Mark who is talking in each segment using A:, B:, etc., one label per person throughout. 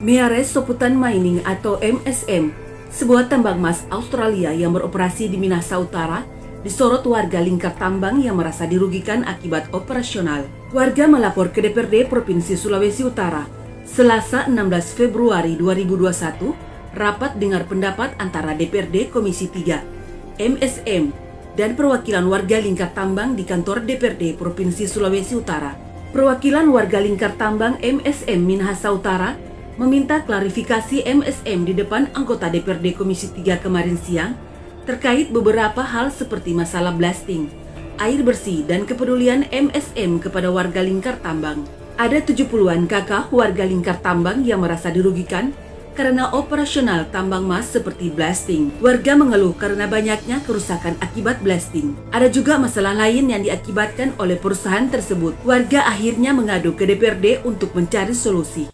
A: Miares Soputan Mining atau MSM, sebuah tambang emas Australia yang beroperasi di Minahasa Utara, disorot warga lingkar tambang yang merasa dirugikan akibat operasional. Warga melapor ke DPRD Provinsi Sulawesi Utara. Selasa 16 Februari 2021, rapat dengar pendapat antara DPRD Komisi 3, MSM, dan perwakilan warga lingkar tambang di kantor DPRD Provinsi Sulawesi Utara. Perwakilan warga lingkar tambang MSM Minahasa Utara meminta klarifikasi MSM di depan anggota DPRD Komisi 3 kemarin siang terkait beberapa hal seperti masalah blasting, air bersih, dan kepedulian MSM kepada warga lingkar tambang. Ada 70-an kakak warga lingkar tambang yang merasa dirugikan karena operasional tambang emas seperti blasting. Warga mengeluh karena banyaknya kerusakan akibat blasting. Ada juga masalah lain yang diakibatkan oleh perusahaan tersebut. Warga akhirnya mengadu ke DPRD untuk mencari solusi.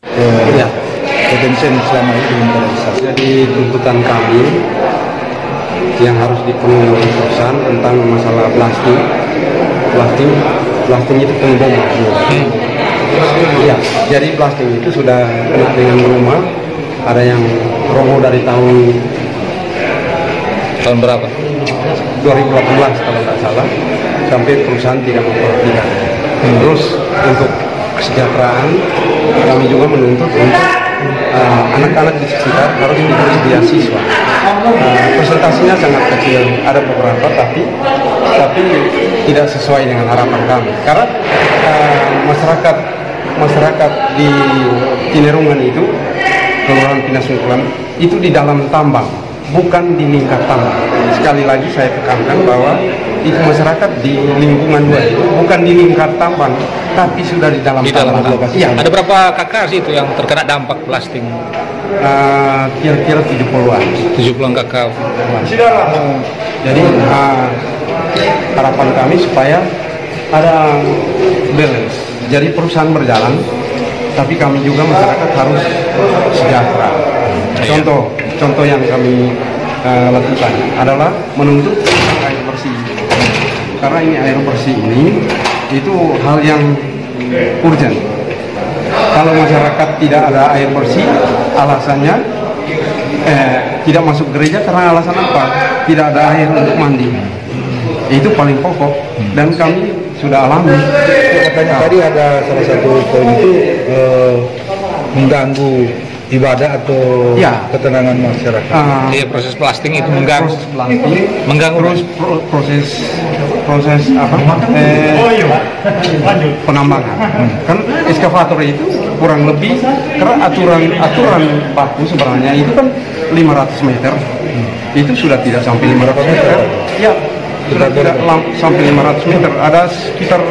B: Ketensian selama itu belum terrealisasi.
C: Jadi tuntutan kami yang harus dipenuhi oleh perusahaan tentang masalah blasting itu pengeboman. Ya, jadi blasting itu sudah kena dengan rumah. Ada yang roboh dari tahun
B: berapa?
C: 2018 kalau tidak salah, sampai perusahaan tidak memperhatikan. Terus untuk kesejahteraan kami juga menuntut untuk anak-anak di sekitar harus diberi beasiswa. Presentasinya sangat kecil, ada beberapa tapi tidak sesuai dengan harapan kami. Karena masyarakat di Tinerungan itu, Kelurahan Pinasungkulan itu di dalam tambang, bukan di lingkar tambang. Sekali lagi saya tekankan bahwa itu masyarakat di lingkungan dua itu bukan di lingkar tambang, tapi sudah di dalam tambang.
B: Ya. Ada berapa kakak sih itu yang terkena dampak blasting?
C: Kira-kira 70-an.
B: 70-an kakak.
C: Jadi harapan kami supaya ada balance. Jadi perusahaan berjalan, tapi kami juga masyarakat harus sejahtera. Contoh yang kami lakukan adalah menuntut air bersih. Karena ini air bersih ini itu hal yang urgent. Kalau masyarakat tidak ada air bersih, alasannya tidak masuk gereja karena alasan apa? Tidak ada air untuk mandi. Itu paling pokok dan kami sudah alami.
B: Katanya tadi ada salah satu poin itu mengganggu ibadah atau ketenangan masyarakat. Iya, proses blasting itu mengganggu. Terus proses apa?
C: Penambangan. Kan eskavator itu kurang lebih karena aturan baku sebenarnya itu kan 500 meter. Itu sudah tidak sampai 500 meter. Ya, sudah tidak sampai 500 meter. Ada sekitar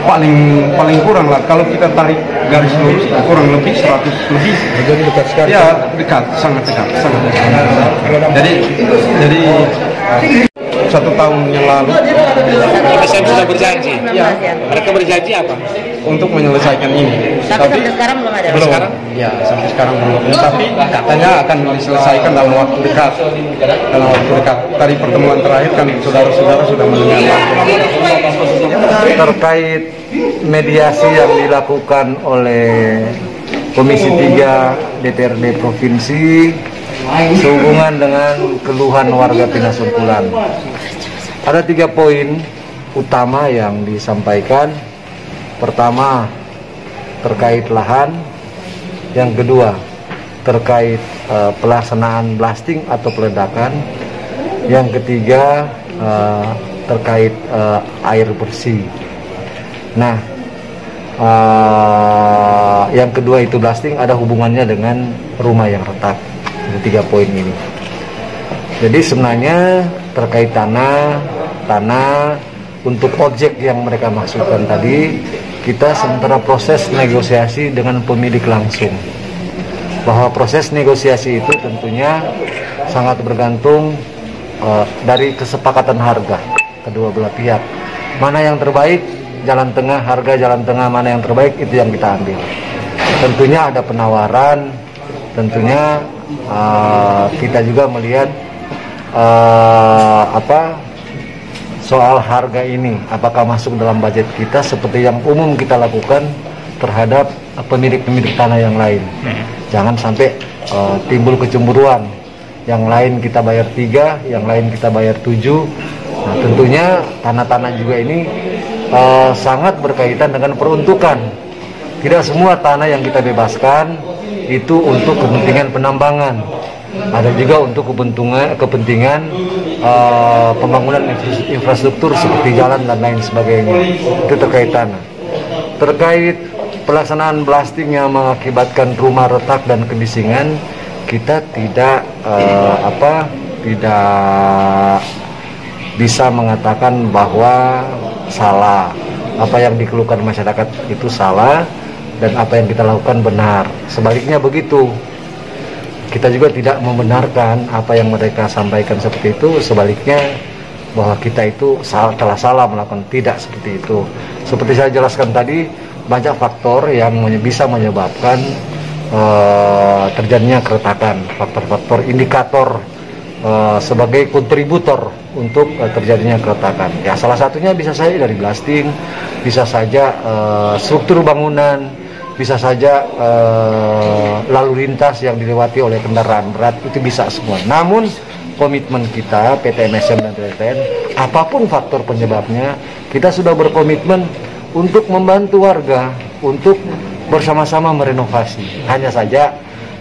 C: paling kurang lah kalau kita tarik garis lurus kurang lebih 100 lebih.
B: Jadi dekat sekali.
C: Ya, sangat dekat. Jadi 1 tahun yang lalu
B: MSM sudah berjanji. Ya. Mereka berjanji apa?
C: Untuk menyelesaikan ini.
D: Tapi sampai sekarang belum ada.
C: Belum. Ya, sampai sekarang belum. Tapi katanya akan diselesaikan dalam waktu dekat. Tadi pertemuan terakhir kan saudara-saudara sudah mendengar.
E: Terkait mediasi yang dilakukan oleh Komisi 3 DPRD Provinsi sehubungan dengan keluhan warga Pinasungkulan. Ada 3 poin utama yang disampaikan. Pertama, terkait lahan. Yang kedua, terkait pelaksanaan blasting atau peledakan. Yang ketiga, terkait air bersih. Nah, yang kedua itu blasting ada hubungannya dengan rumah yang retak. Ada 3 poin ini. Jadi sebenarnya terkait tanah untuk objek yang mereka maksudkan tadi, kita sementara proses negosiasi dengan pemilik langsung. Bahwa proses negosiasi itu tentunya sangat bergantung dari kesepakatan harga kedua belah pihak. Mana yang terbaik, jalan tengah, harga jalan tengah mana yang terbaik, itu yang kita ambil. Tentunya ada penawaran, tentunya kita juga melihat soal harga ini apakah masuk dalam budget kita seperti yang umum kita lakukan terhadap pemilik-pemilik tanah yang lain. Jangan sampai timbul kecemburuan. Yang lain kita bayar 3, yang lain kita bayar 7. Nah, tentunya tanah-tanah juga ini sangat berkaitan dengan peruntukan. Tidak semua tanah yang kita bebaskan itu untuk kepentingan penambangan. Ada juga untuk kepentingan pembangunan infrastruktur seperti jalan dan lain sebagainya. Itu terkait tanah. Terkait pelaksanaan blasting yang mengakibatkan rumah retak dan kebisingan, kita tidak bisa mengatakan bahwa salah. Apa yang dikeluhkan masyarakat itu salah dan apa yang kita lakukan benar. Sebaliknya begitu. Kita juga tidak membenarkan apa yang mereka sampaikan seperti itu. Sebaliknya bahwa kita itu telah salah melakukan, tidak seperti itu. Seperti saya jelaskan tadi, banyak faktor yang bisa menyebabkan terjadinya keretakan. Faktor-faktor indikator sebagai kontributor untuk terjadinya keretakan. Ya, salah satunya bisa saja dari blasting, bisa saja struktur bangunan, bisa saja lalu lintas yang dilewati oleh kendaraan berat, itu bisa semua. Namun komitmen kita PT MSM dan TTN, apapun faktor penyebabnya, kita sudah berkomitmen untuk membantu warga untuk bersama-sama merenovasi. Hanya saja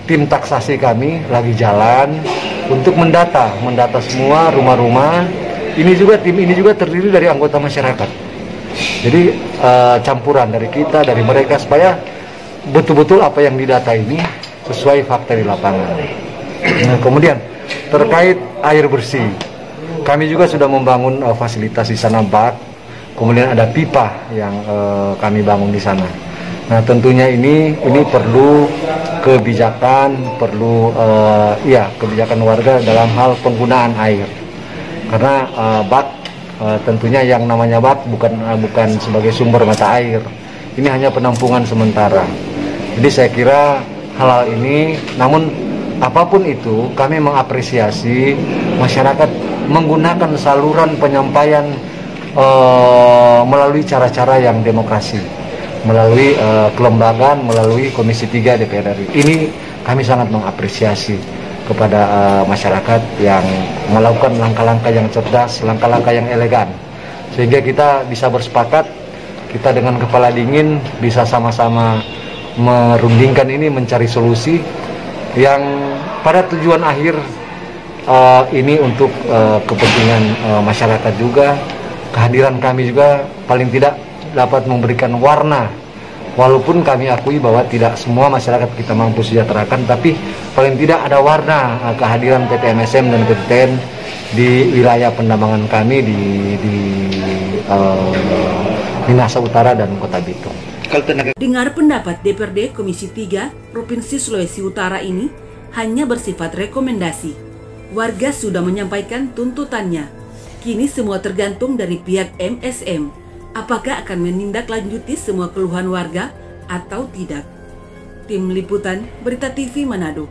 E: tim taksasi kami lagi jalan untuk mendata semua rumah-rumah. Tim ini juga terdiri dari anggota masyarakat. Jadi campuran dari kita, dari mereka, supaya betul-betul apa yang didata ini sesuai fakta di lapangan. Nah, kemudian terkait air bersih, kami juga sudah membangun fasilitas di sana, bak. Kemudian ada pipa yang kami bangun di sana. Nah, tentunya ini perlu kebijakan, kebijakan warga dalam hal penggunaan air. Karena bak tentunya yang namanya bak bukan sebagai sumber mata air. Ini hanya penampungan sementara. Jadi saya kira hal ini, namun apapun itu, kami mengapresiasi masyarakat menggunakan saluran penyampaian melalui cara-cara yang demokrasi, melalui kelembagaan, melalui Komisi 3 DPR RI. Ini kami sangat mengapresiasi kepada masyarakat yang melakukan langkah-langkah yang cerdas, langkah-langkah yang elegan, sehingga kita bisa bersepakat, kita dengan kepala dingin bisa sama-sama merundingkan ini, mencari solusi yang pada tujuan akhir ini untuk kepentingan masyarakat juga. Kehadiran kami juga paling tidak dapat memberikan warna, walaupun kami akui bahwa tidak semua masyarakat kita mampu sejahterakan, tapi paling tidak ada warna kehadiran PT MSM dan TTN di wilayah pendambangan kami di Minahasa Utara dan Kota Bitung.
A: Dengar pendapat DPRD Komisi 3 Provinsi Sulawesi Utara ini hanya bersifat rekomendasi. Warga sudah menyampaikan tuntutannya. Kini semua tergantung dari pihak MSM. Apakah akan menindaklanjuti semua keluhan warga atau tidak? Tim Liputan Berita TV Manado.